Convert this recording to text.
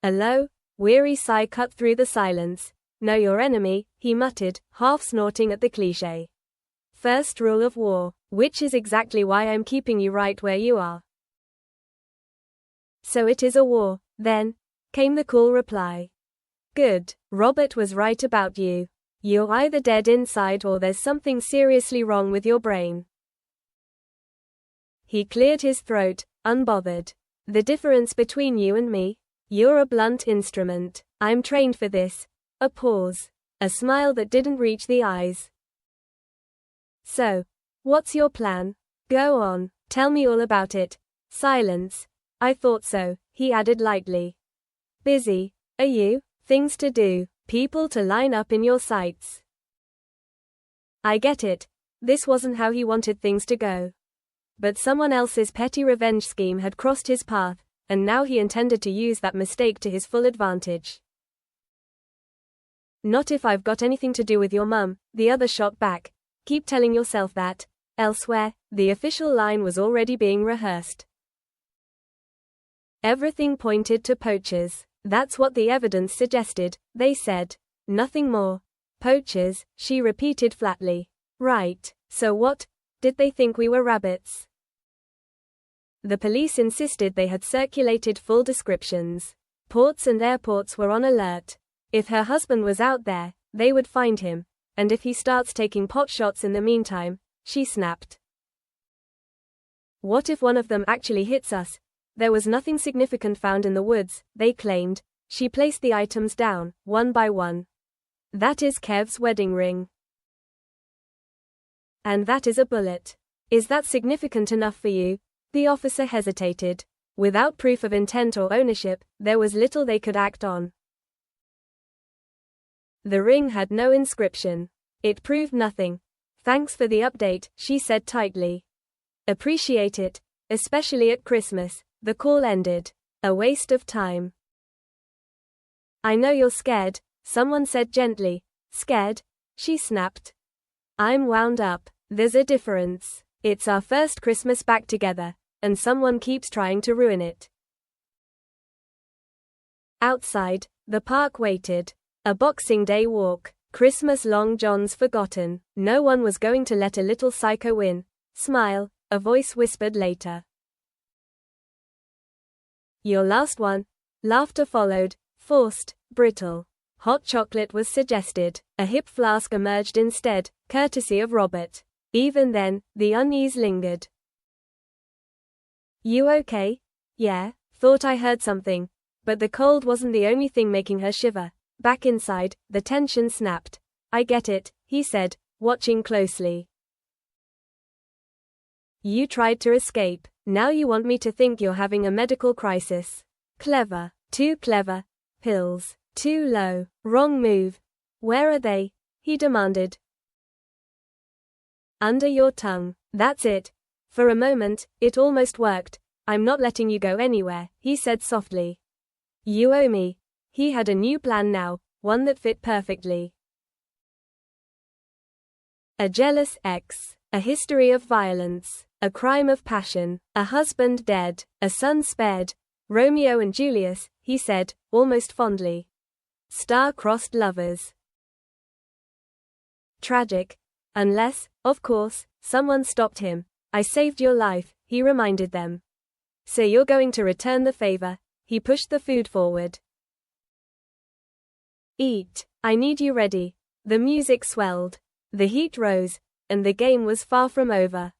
A low, weary sigh cut through the silence. Know your enemy, he muttered, half snorting at the cliché. First rule of war, which is exactly why I'm keeping you right where you are. So it is a war, then, came the cool reply. Good. Robert was right about you. You're either dead inside or there's something seriously wrong with your brain. He cleared his throat, unbothered. The difference between you and me? You're a blunt instrument. I'm trained for this. A pause. A smile that didn't reach the eyes. So, what's your plan? Go on, tell me all about it. Silence. I thought so, he added lightly. Busy, are you? Things to do, people to line up in your sights. I get it. This wasn't how he wanted things to go. But someone else's petty revenge scheme had crossed his path, and now he intended to use that mistake to his full advantage. Not if I've got anything to do with your mum, the other shot back. Keep telling yourself that. Elsewhere, the official line was already being rehearsed. Everything pointed to poachers. That's what the evidence suggested, they said. Nothing more. Poachers, she repeated flatly. Right. So what? Did they think we were rabbits? The police insisted they had circulated full descriptions. Ports and airports were on alert. If her husband was out there, they would find him. And if he starts taking pot shots in the meantime, she snapped. What if one of them actually hits us? There was nothing significant found in the woods, they claimed. She placed the items down, one by one. That is Kev's wedding ring. And that is a bullet. Is that significant enough for you? The officer hesitated. Without proof of intent or ownership, there was little they could act on. The ring had no inscription. It proved nothing. Thanks for the update, she said tightly. Appreciate it, especially at Christmas. The call ended. A waste of time. I know you're scared, someone said gently. Scared? She snapped. I'm wound up. There's a difference. It's our first Christmas back together, and someone keeps trying to ruin it. Outside, the park waited. A Boxing Day walk. Christmas long John's forgotten. No one was going to let a little psycho win. Smile, a voice whispered later. Your last one. Laughter followed, forced, brittle. Hot chocolate was suggested. A hip flask emerged instead, courtesy of Robert. Even then, the unease lingered. You okay? Yeah, thought I heard something. But the cold wasn't the only thing making her shiver. Back inside, the tension snapped. I get it, he said, watching closely. You tried to escape. Now you want me to think you're having a medical crisis. Clever. Too clever. Pills. Too low. Wrong move. Where are they? He demanded. Under your tongue. That's it. For a moment, it almost worked. I'm not letting you go anywhere, he said softly. You owe me. He had a new plan now, one that fit perfectly. A jealous ex. A history of violence. A crime of passion. A husband dead. A son spared. Romeo and Julius, he said, almost fondly. Star-crossed lovers. Tragic. Unless, of course, someone stopped him. I saved your life, he reminded them. So you're going to return the favor. He pushed the food forward. Eat. I need you ready. The music swelled. The heat rose, and the game was far from over.